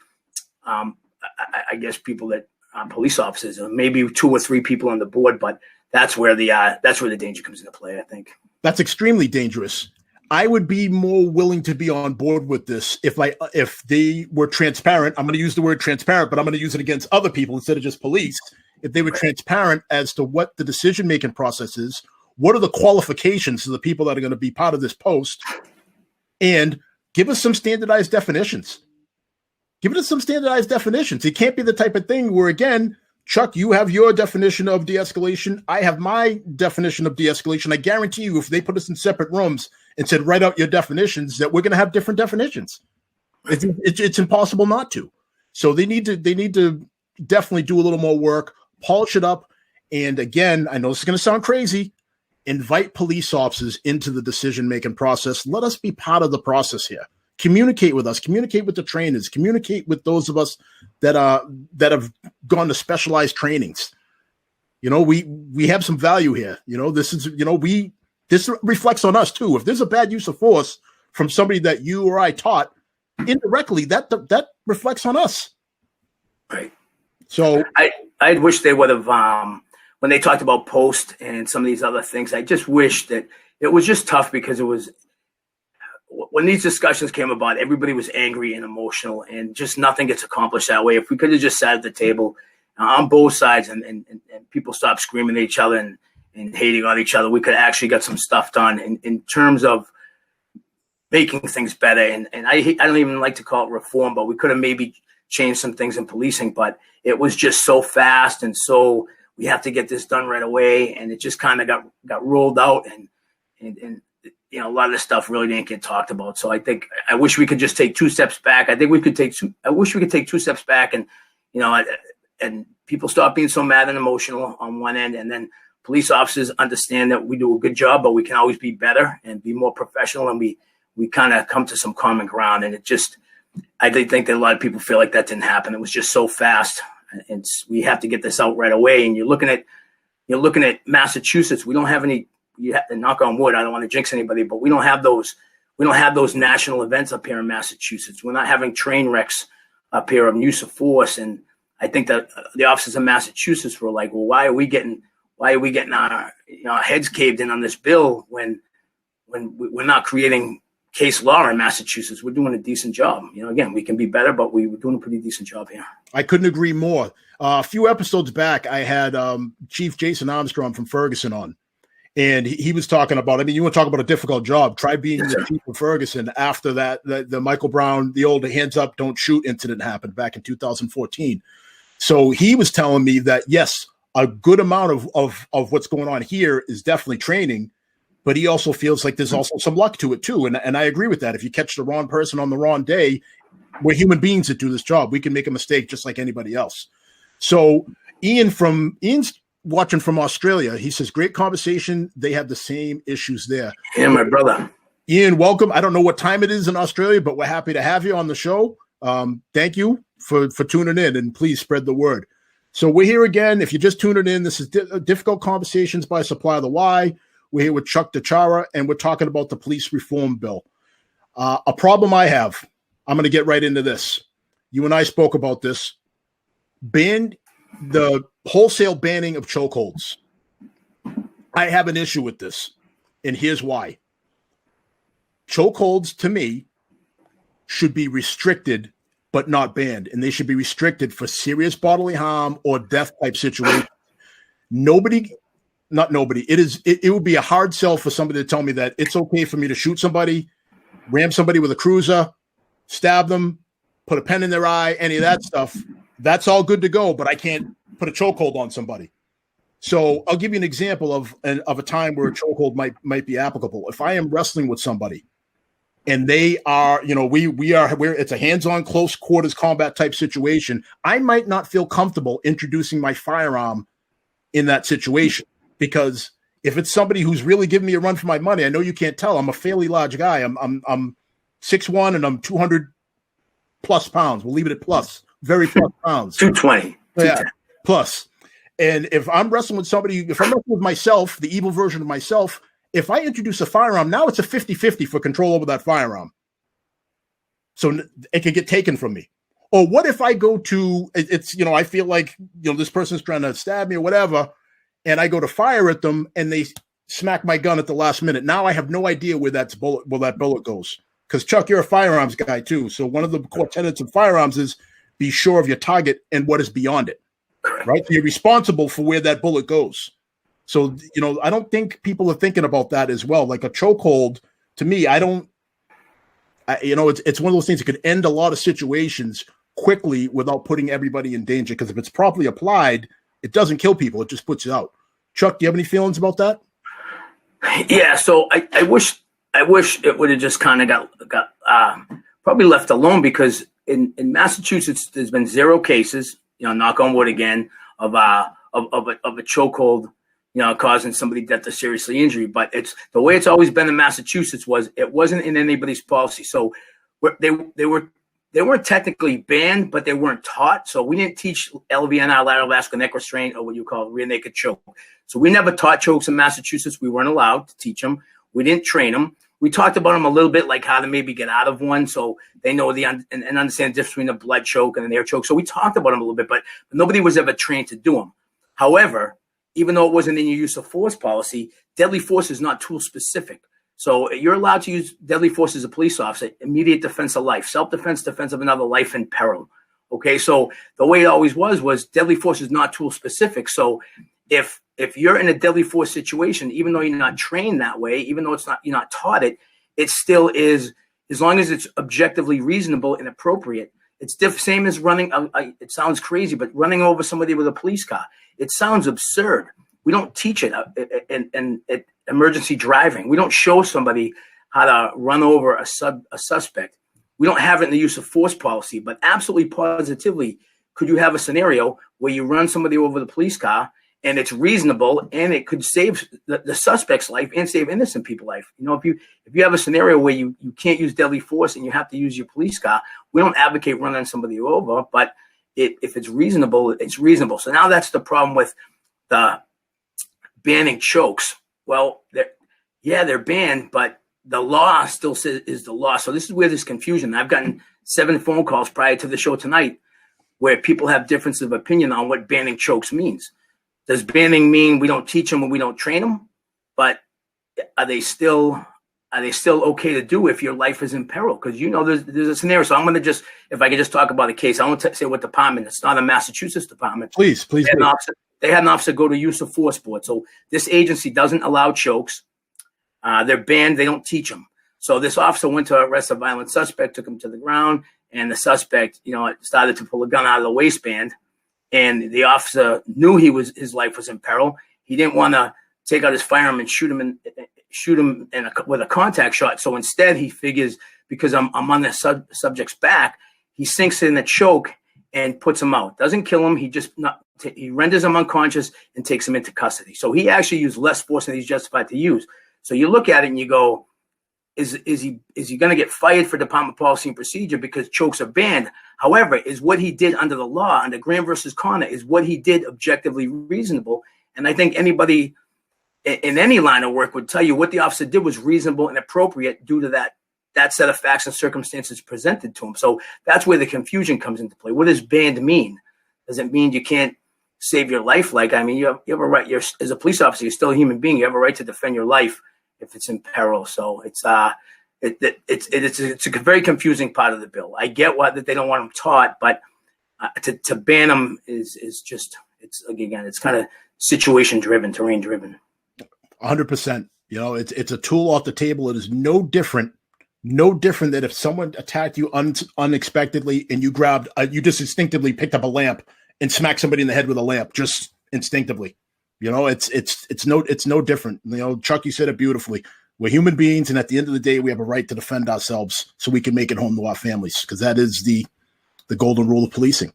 I guess, people that are police officers, or maybe 2 or 3 people on the board. But that's where the danger comes into play, I think. That's extremely dangerous. I would be more willing to be on board with this if they were transparent. I'm going to use the word transparent, but I'm going to use it against other people instead of just police. If they were transparent as to what the decision-making process is, what are the qualifications of the people that are going to be part of this post, and give us some standardized definitions. Give us some standardized definitions. It can't be the type of thing where, again, Chuck, you have your definition of de-escalation. I have my definition of de-escalation. I guarantee you, if they put us in separate rooms and said, write out your definitions, that we're going to have different definitions. It's impossible not to. So they need to definitely do a little more work, polish it up. And again, I know this is going to sound crazy, invite police officers into the decision-making process. Let us be part of the process here. Communicate with us, communicate with the trainers, communicate with those of us that have gone to specialized trainings. We have some value here. This reflects on us too. If there's a bad use of force from somebody that you or I taught, indirectly that reflects on us. Right. So I wish they would have when they talked about post and some of these other things. I just wish that it was just tough, because it was, when these discussions came about, everybody was angry and emotional, and just nothing gets accomplished that way. If we could have just sat at the table on both sides and people stopped screaming at each other and hating on each other, we could actually get some stuff done in terms of making things better. And I don't even like to call it reform, but we could have maybe changed some things in policing, but it was just so fast. And so we have to get this done right away. And it just kind of got rolled out, and a lot of this stuff really didn't get talked about. So I wish we could just take 2 steps back. I wish we could take 2 steps back, and people stop being so mad and emotional on one end, and then police officers understand that we do a good job, but we can always be better and be more professional, and we kind of come to some common ground. And I think that a lot of people feel like that didn't happen. It was just so fast, and we have to get this out right away. And you're looking at Massachusetts. We don't have any. You have to knock on wood. I don't want to jinx anybody, but we don't have those national events up here in Massachusetts. We're not having train wrecks up here of use of force. And I think that the officers in Massachusetts were like, well, why are we getting our heads caved in on this bill when we're not creating case law in Massachusetts? We're doing a decent job. Again, we can be better, but we were doing a pretty decent job here. I couldn't agree more. A few episodes back, I had Chief Jason Armstrong from Ferguson on. And he was talking about, you want to talk about a difficult job. Try being the chief of Ferguson after that, the Michael Brown, the old hands up, don't shoot incident happened back in 2014. So he was telling me that, yes, a good amount of what's going on here is definitely training, but he also feels like there's also some luck to it too. And I agree with that. If you catch the wrong person on the wrong day, we're human beings that do this job. We can make a mistake just like anybody else. So Ian's watching from Australia. He says, great conversation. They have the same issues there. Yeah, my brother. Ian, welcome. I don't know what time it is in Australia, but we're happy to have you on the show. Thank you for tuning in, and please spread the word. So we're here again. If you're just tuning in, this is Difficult Conversations by Supply the Why. We're here with Chuck DiChiara, and we're talking about the police reform bill. A problem I have, I'm going to get right into this. You and I spoke about this. The wholesale banning of chokeholds. I have an issue with this, and here's why. Chokeholds, to me, should be restricted but not banned, and they should be restricted for serious bodily harm or death type situations. It would be a hard sell for somebody to tell me that it's okay for me to shoot somebody, ram somebody with a cruiser, stab them, put a pen in their eye, any of that stuff. That's all good to go, but I can't put a chokehold on somebody. So I'll give you an example of a time where a chokehold might be applicable. If I am wrestling with somebody and they are, it's a hands-on close quarters combat type situation, I might not feel comfortable introducing my firearm in that situation, because if it's somebody who's really giving me a run for my money, I know you can't tell, I'm a fairly large guy. I'm 6'1" and I'm 200 plus pounds. We'll leave it at plus, very plus pounds. 220. Yeah, plus. And if I'm wrestling with somebody, if I'm wrestling with myself, the evil version of myself, if I introduce a firearm, now it's a 50-50 for control over that firearm. So it can get taken from me. Or what if I go to, I feel like, this person's trying to stab me or whatever, and I go to fire at them and they smack my gun at the last minute. Now I have no idea where that bullet goes. Because Chuck, you're a firearms guy too. So one of the core tenets of firearms is be sure of your target and what is beyond it. Right? So you're responsible for where that bullet goes. So, I don't think people are thinking about that as well. Like a chokehold, to me, it's one of those things that could end a lot of situations quickly without putting everybody in danger. Because if it's properly applied, it doesn't kill people. It just puts you out. Chuck, do you have any feelings about that? Yeah. So I wish it would have just kind of got probably left alone, because in Massachusetts, there's been 0 cases, knock on wood again, of a chokehold, causing somebody death or seriously injury. But it's the way it's always been in Massachusetts. It wasn't in anybody's policy. So they weren't technically banned, but they weren't taught. So we didn't teach LVNR, lateral vascular neck restraint, or what you call rear naked choke. So we never taught chokes in Massachusetts. We weren't allowed to teach them. We didn't train them. We talked about them a little bit, like how to maybe get out of one, so they know and understand the difference between a blood choke and an air choke. So we talked about them a little bit, but nobody was ever trained to do them. However, even though it wasn't in your use of force policy, deadly force is not tool specific. So you're allowed to use deadly force as a police officer, immediate defense of life, self-defense, defense of another life in peril. Okay, so the way it always was deadly force is not tool specific. So if you're in a deadly force situation, even though you're not trained that way, even though you're not taught it, it still is, as long as it's objectively reasonable and appropriate. It's same as running. It sounds crazy, but running over somebody with a police car, it sounds absurd. We don't teach it in emergency driving. We don't show somebody how to run over a suspect. We don't have it in the use of force policy, but absolutely positively, could you have a scenario where you run somebody over the police car and it's reasonable and it could save the suspect's life and save innocent people's life? If you have a scenario where you can't use deadly force and you have to use your police car, we don't advocate running somebody over, but if it's reasonable, it's reasonable. So now that's the problem with the banning chokes. Well, they're banned, but the law still says is the law. So this is where there's confusion. I've gotten 7 phone calls prior to the show tonight where people have difference of opinion on what banning chokes means. Does banning mean we don't teach them and we don't train them? But are they still okay to do if your life is in peril? Because there's a scenario. So I'm going to just, if I could just talk about a case, I want to say what department. It's not a Massachusetts department. Please. They had an officer go to use of force board. So this agency doesn't allow chokes. They're banned. They don't teach them. So this officer went to arrest a violent suspect, took him to the ground, and the suspect, started to pull a gun out of the waistband. And the officer knew his life was in peril. He didn't want to take out his firearm and shoot him with a contact shot. So instead, he figures, because I'm on the subject's back, he sinks in the choke and puts him out. Doesn't kill him. He renders him unconscious and takes him into custody. So he actually used less force than he's justified to use. So you look at it and you go, is he going to get fired for department policy and procedure because chokes are banned? However, is what he did under the law, under Graham versus Connor, is what he did objectively reasonable? And I think anybody in any line of work would tell you what the officer did was reasonable and appropriate due to that set of facts and circumstances presented to him. So that's where the confusion comes into play. What does banned mean? Does it mean you can't save your life? You have a right. As a police officer, you're still a human being. You have a right to defend your life if it's in peril. So it's a very confusing part of the bill. I get that they don't want them taught, but to ban them is just, it's kind of situation driven, terrain driven. 100%. It's a tool off the table. It is no different than if someone attacked you unexpectedly and you just instinctively picked up a lamp and smacked somebody in the head with a lamp, just instinctively. You know, it's no different. You know, Chuck, you said it beautifully. We're human beings, and at the end of the day, we have a right to defend ourselves so we can make it home to our families, because that is the golden rule of policing.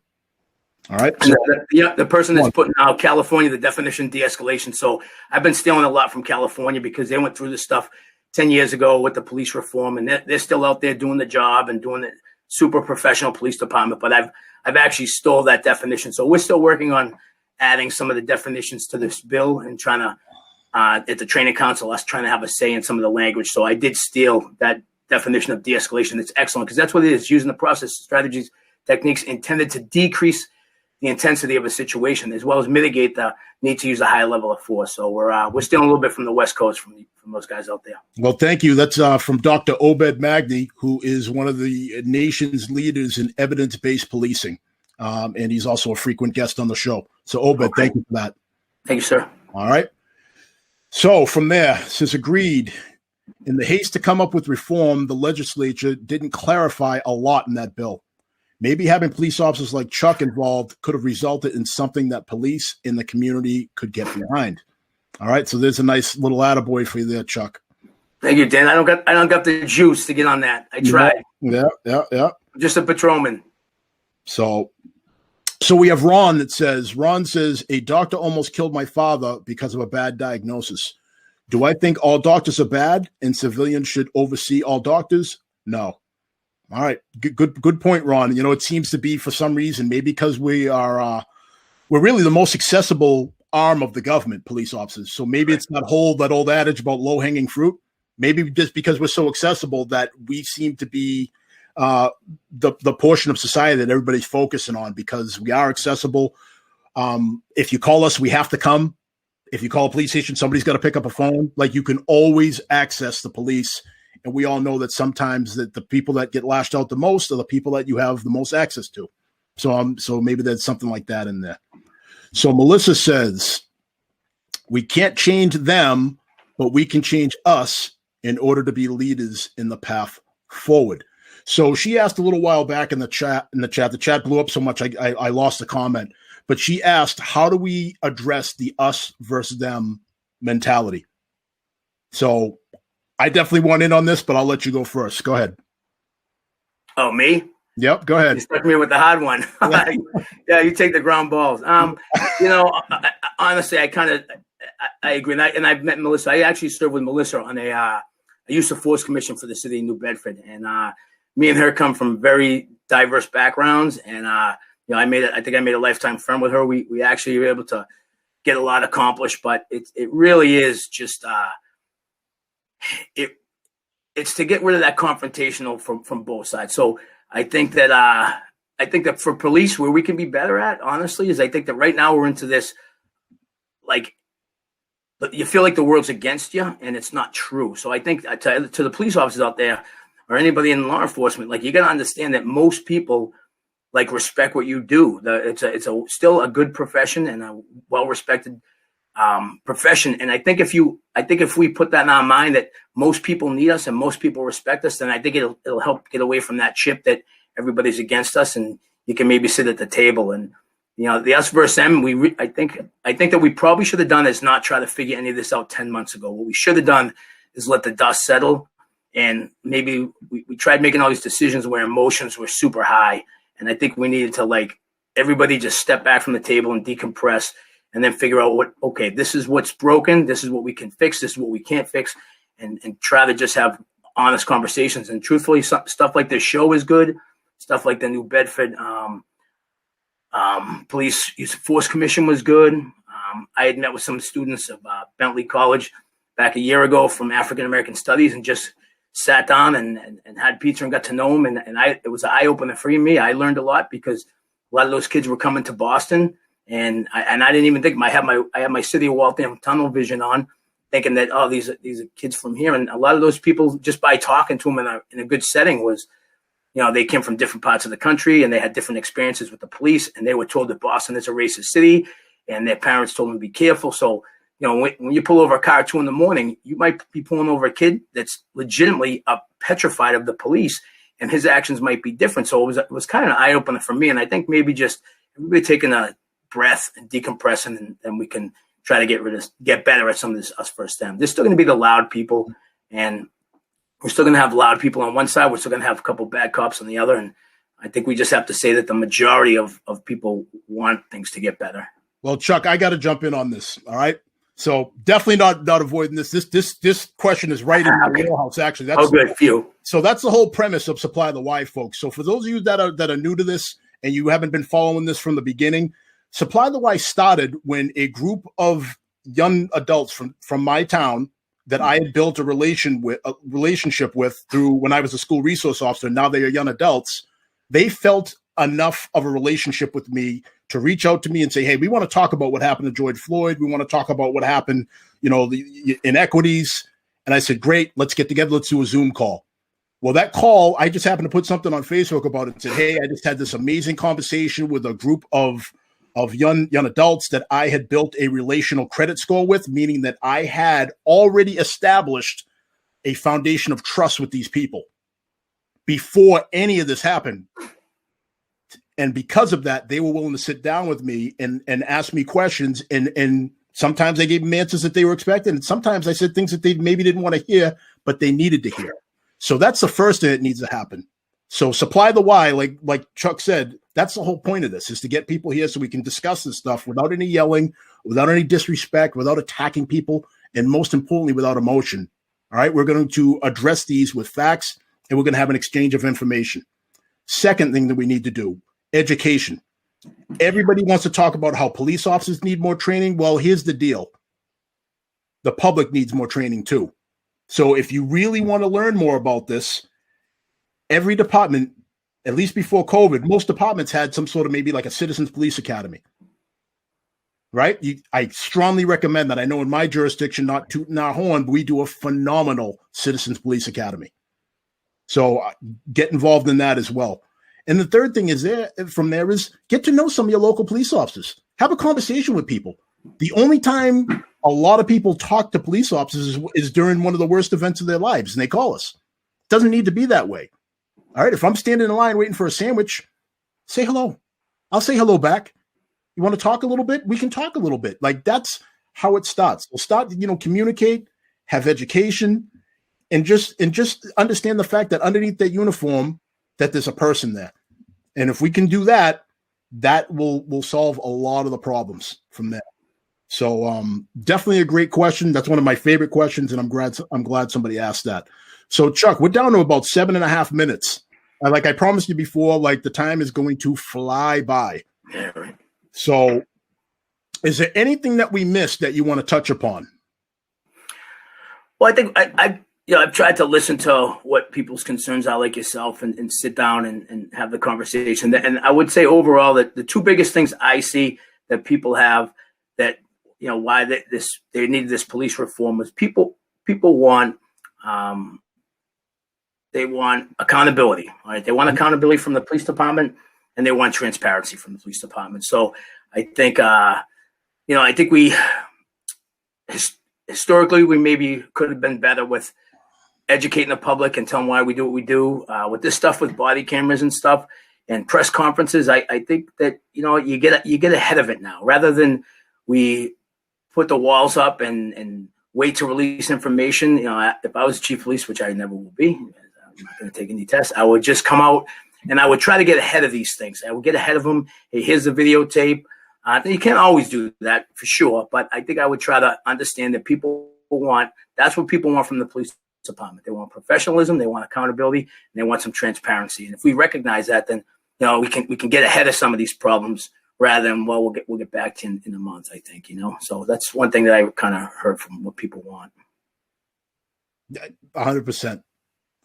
All right. So, the person that's putting out California, the definition de-escalation. So I've been stealing a lot from California because they went through this stuff 10 years ago with the police reform, and they're still out there doing the job and doing it super professional police department. But I've actually stole that definition. So we're still working on adding some of the definitions to this bill and trying to, at the training council, us trying to have a say in some of the language. So I did steal that definition of de-escalation. It's excellent because that's what it is, using the process, strategies, techniques intended to decrease the intensity of a situation, as well as mitigate the need to use a high level of force. So we're stealing a little bit from the West Coast from those guys out there. Well, thank you. That's from Dr. Obed Magni, who is one of the nation's leaders in evidence-based policing. And he's also a frequent guest on the show. So, Obed, Thank you for that. Thank you, sir. All right. So from there, since agreed, in the haste to come up with reform, the legislature didn't clarify a lot in that bill. Maybe having police officers like Chuck involved could have resulted in something that police in the community could get behind. All right. So there's a nice little attaboy for you there, Chuck. Thank you, Dan. I don't got the juice to get on that. I tried. Yeah. I'm just a patrolman. So we have Ron says, a doctor almost killed my father because of a bad diagnosis. Do I think all doctors are bad and civilians should oversee all doctors? No. All right. Good point, Ron. You know, it seems to be for some reason, maybe because we're really the most accessible arm of the government, police officers. So maybe it's that old adage about low hanging fruit. Maybe just because we're so accessible that we seem to be the portion of society that everybody's focusing on, because we are accessible. If you call us, we have to come. If you call a police station, somebody's got to pick up a phone. Like, you can always access the police. And we all know that sometimes that the people that get lashed out the most are the people that you have the most access to. So maybe there's something like that in there. So Melissa says, we can't change them, but we can change us in order to be leaders in the path forward. So she asked a little while back in the chat. The chat blew up so much I lost the comment. But she asked, how do we address the us versus them mentality? So I definitely want in on this, but I'll let you go first. Go ahead. Oh, me? Yep, go ahead. You stuck me with the hard one. Yeah, you take the ground balls. Honestly, I agree. And I've met Melissa. I actually served with Melissa on a use of force commission for the city of New Bedford. And me and her come from very diverse backgrounds. And, I think I made a lifetime friend with her. We actually were able to get a lot accomplished, but it really is just, it's to get rid of that confrontational from both sides. So I think that for police, where we can be better at, honestly, is I think that right now we're into this, like, you feel like the world's against you, and it's not true. So I think to the police officers out there, or anybody in law enforcement, like, you got to understand that most people, like, respect what you do. It's still a good profession and a well-respected profession. And I think if we put that in our mind that most people need us and most people respect us, then I think it'll help get away from that chip that everybody's against us, and you can maybe sit at the table. And the us versus them, I think that we probably should have done is not try to figure any of this out 10 months ago. What we should have done is let the dust settle, and maybe we tried making all these decisions where emotions were super high. And I think we needed to, like, everybody just step back from the table and decompress, and then figure out this is what's broken. This is what we can fix. This is what we can't fix, and try to just have honest conversations. And truthfully, stuff like this show is good. Stuff like the New Bedford Police Use of Force Commission was good. I had met with some students of Bentley College back a year ago from African American Studies, and just sat down and had pizza and got to know them. And it was an eye opener for me. I learned a lot because a lot of those kids were coming to Boston. And I didn't even think I had my City of Waltham tunnel vision on, thinking that, these are kids from here. And a lot of those people, just by talking to them in a good setting, was, they came from different parts of the country and they had different experiences with the police, and they were told that Boston is a racist city, and their parents told them to be careful. So, when you pull over a car at 2 a.m, you might be pulling over a kid that's legitimately petrified of the police, and his actions might be different. So it was kind of an eye opener for me. And I think maybe just everybody taking a breath and decompressing, and we can try to get better at some of this us first them. There's still going to be the loud people, and we're still going to have loud people on one side. We're still going to have a couple bad cops on the other. And I think we just have to say that the majority of people want things to get better. Well, Chuck, I got to jump in on this. All right. So definitely not avoiding this. This question is right in the wheelhouse. Actually, that's good for you. So that's the whole premise of Supply the Why, folks. So for those of you that are new to this and you haven't been following this from the beginning, Supply the Why started when a group of young adults from my town that I had built a relationship with through when I was a school resource officer. Now they are young adults. They felt enough of a relationship with me to reach out to me and say, hey, we want to talk about what happened to George Floyd. We want to talk about what happened, the inequities. And I said, great, let's get together. Let's do a Zoom call. Well, that call, I just happened to put something on Facebook about it and said, hey, I just had this amazing conversation with a group of young adults that I had built a relational credit score with, meaning that I had already established a foundation of trust with these people before any of this happened. And because of that, they were willing to sit down with me and ask me questions. And sometimes I gave them answers that they were expecting. And sometimes I said things that they maybe didn't want to hear, but they needed to hear. So that's the first thing that needs to happen. So Supply the Why, like Chuck said, that's the whole point of this, is to get people here so we can discuss this stuff without any yelling, without any disrespect, without attacking people, and most importantly, without emotion. All right, we're going to address these with facts, and we're going to have an exchange of information. Second thing that we need to do, education. Everybody wants to talk about how police officers need more training. Well, here's the deal. The public needs more training too. So if you really want to learn more about this, every department, at least before COVID, most departments had some sort of maybe like a citizens police academy, right? I strongly recommend that. I know in my jurisdiction, not tooting our horn, but we do a phenomenal citizens police academy. So get involved in that as well. And the third thing is from there is get to know some of your local police officers. Have a conversation with people. The only time a lot of people talk to police officers is during one of the worst events of their lives, and they call us. It doesn't need to be that way. All right, if I'm standing in line waiting for a sandwich, say hello. I'll say hello back. You want to talk a little bit? We can talk a little bit. Like, that's how it starts. We'll start, communicate, have education, and just understand the fact that underneath that uniform, that there's a person there. And if we can do that, that will solve a lot of the problems from there. So definitely a great question. That's one of my favorite questions, and I'm glad somebody asked that. So Chuck, we're down to about 7.5 minutes. Like I promised you before, like the time is going to fly by. Yeah, right. So is there anything that we missed that you want to touch upon? Well, I think I've tried to listen to what people's concerns are, like yourself, and sit down and have the conversation. And I would say overall that the two biggest things I see that people have that, why they need this police reform was people want, they want accountability, right? They want accountability from the police department, and they want transparency from the police department. So I think, I think we historically we maybe could have been better with educating the public and telling why we do what we do. With this stuff with body cameras and stuff and press conferences, I think that you get ahead of it now, rather than we put the walls up and wait to release information. If I was chief of police, which I never will be, I'm not going to take any tests, I would just come out and I would try to get ahead of these things. I would get ahead of them. Hey, here's the videotape. You can't always do that for sure, but I think I would try to understand that that's what people want from the police department. They want professionalism, they want accountability, and they want some transparency. And if we recognize that, then we can get ahead of some of these problems rather than we'll get back to in a month. I think So that's one thing that I kind of heard from what people want. 100%.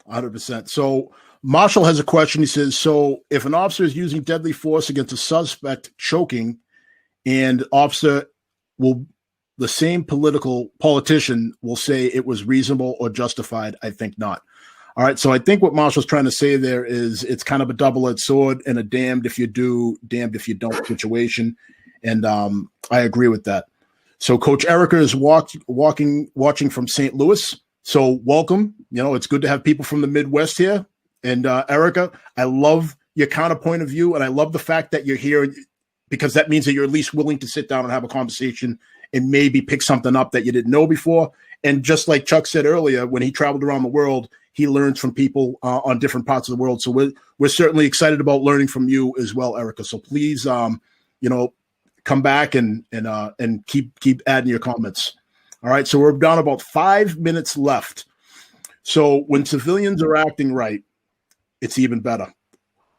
100%. So Marshall has a question. He says, so if an officer is using deadly force against a suspect choking, and the same politician will say it was reasonable or justified, I think not. All right. So I think what Marshall's trying to say there is it's kind of a double-edged sword and a damned if you do, damned if you don't situation. And I agree with that. So Coach Erica is watching from St. Louis. So welcome. It's good to have people from the Midwest here. And Erica, I love your counterpoint of view, and I love the fact that you're here because that means that you're at least willing to sit down and have a conversation and maybe pick something up that you didn't know before. And just like Chuck said earlier, when he traveled around the world, he learns from people on different parts of the world. So we're certainly excited about learning from you as well, Erica. So please, come back and keep adding your comments. All right. So we're down about 5 minutes left. So when civilians are acting right, it's even better.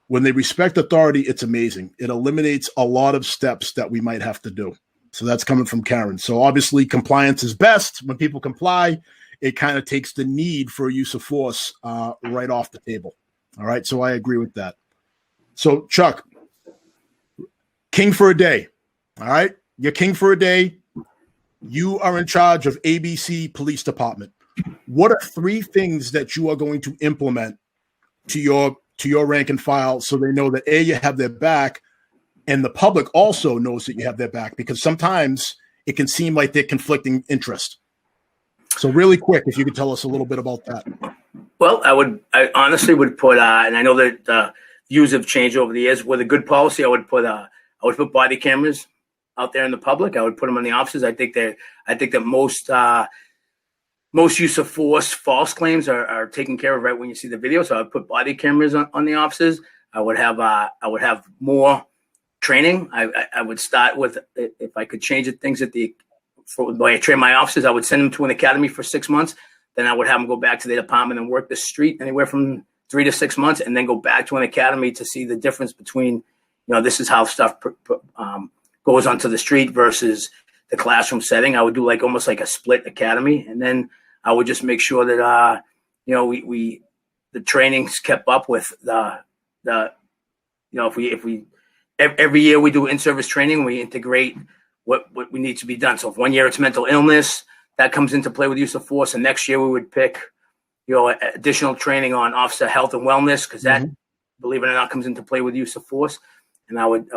When they respect authority, it's amazing. It eliminates a lot of steps that we might have to do. So that's coming from Karen. So obviously compliance is best. When people comply, it kind of takes the need for use of force right off the table. All right. So I agree with that. So Chuck, king for a day. All right. You're king for a day. You are in charge of ABC Police Department. What are 3 things that you are going to implement to your rank and file so they know that A, you have their back, and the public also knows that you have their back, because sometimes it can seem like they're conflicting interest. So really quick, if you could tell us a little bit about that. Well, I honestly would put, and I know that views have changed over the years. With a good policy, I would put body cameras out there in the public. I would put them in the offices. I think that most use of force, false claims are taken care of right when you see the video. So I would put body cameras on the offices. I would have more training. I would start with, if I could change things the way I train my officers, I would send them to an academy for 6 months. Then I would have them go back to the department and work the street anywhere from 3 to 6 months, and then go back to an academy to see the difference between, this is how stuff goes onto the street versus the classroom setting. I would do almost like a split academy, and then I would just make sure that the training's kept up with if we every year we do in-service training, we integrate what we need to be done. So if 1 year it's mental illness, that comes into play with use of force, and next year we would pick additional training on officer health and wellness, because that, believe it or not, comes into play with use of force. And I would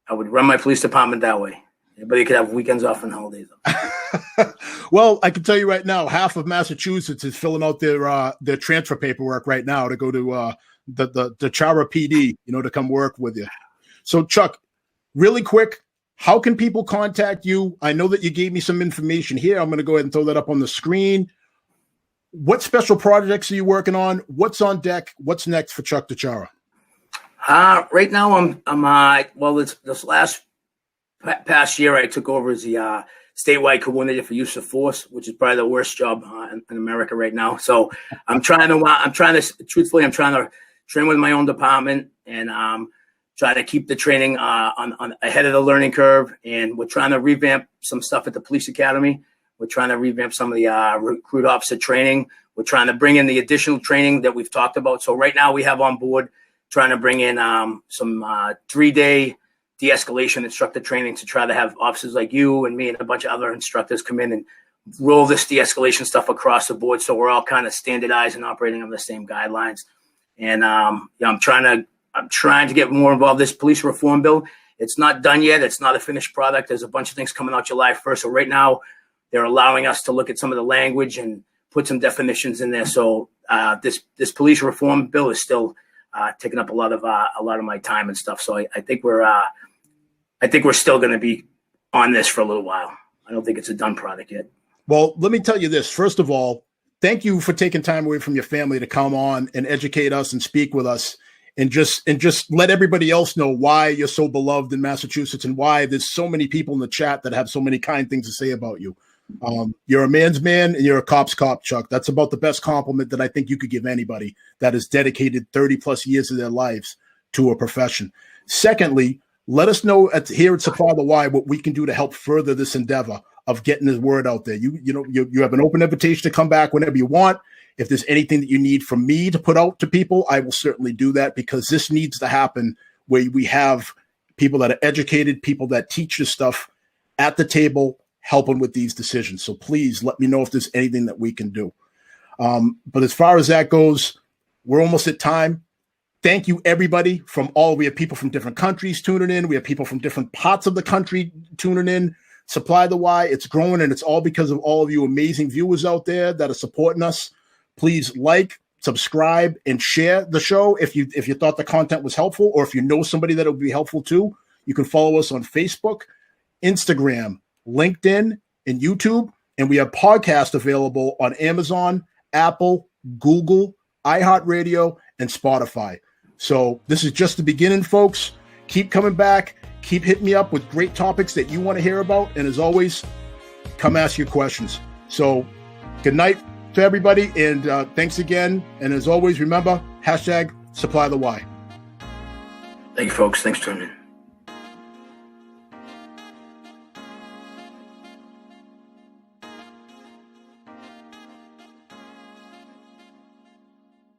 run my police department that way. Everybody could have weekends off and holidays off. Well, I can tell you right now, half of Massachusetts is filling out their transfer paperwork right now to go to the DiChiara PD, to come work with you. So Chuck, really quick, how can people contact you? I know that you gave me some information here. I'm going to go ahead and throw that up on the screen. What special projects are you working on? What's on deck? What's next for Chuck DiChiara? Right now, I'm this last past year, I took over as the statewide coordinator for use of force, which is probably the worst job in America right now. So I'm trying to train with my own department and try to keep the training on ahead of the learning curve. And we're trying to revamp some stuff at the police academy. We're trying to revamp some of the recruit officer training. We're trying to bring in the additional training that we've talked about. So right now we have on board trying to bring in some 3-day de-escalation instructor training to try to have officers like you and me and a bunch of other instructors come in and roll this de-escalation stuff across the board, so we're all kind of standardized and operating on the same guidelines. And I'm trying to get more involved in this police reform bill. It's not done yet. It's not a finished product. There's a bunch of things coming out July 1st. So right now they're allowing us to look at some of the language and put some definitions in there. So this police reform bill is still taking up a lot of my time and stuff. So I think we're still going to be on this for a little while. I don't think it's a done product yet. Well, let me tell you this. First of all, thank you for taking time away from your family to come on and educate us and speak with us and just let everybody else know why you're so beloved in Massachusetts and why there's so many people in the chat that have so many kind things to say about you. You're a man's man and you're a cop's cop, Chuck. That's about the best compliment that I think you could give anybody that has dedicated 30 plus years of their lives to a profession. Secondly, let us know here at Supply the Why what we can do to help further this endeavor of getting the word out there. You have an open invitation to come back whenever you want. If there's anything that you need from me to put out to people, I will certainly do that, because this needs to happen where we have people that are educated, people that teach this stuff at the table, helping with these decisions. So please let me know if there's anything that we can do. But as far as that goes, we're almost at time. Thank you, everybody we have people from different countries tuning in. We have people from different parts of the country tuning in. Supply the Why, it's growing, and it's all because of all of you amazing viewers out there that are supporting us. Please like, subscribe, and share the show if you thought the content was helpful, or if you know somebody that it would be helpful to. You can follow us on Facebook, Instagram, LinkedIn, and YouTube. And we have podcasts available on Amazon, Apple, Google, iHeartRadio, and Spotify. So this is just the beginning, folks. Keep coming back. Keep hitting me up with great topics that you want to hear about. And as always, come ask your questions. So good night to everybody. And thanks again. And as always, remember, #supply the why. Thank you, folks. Thanks for tuning in.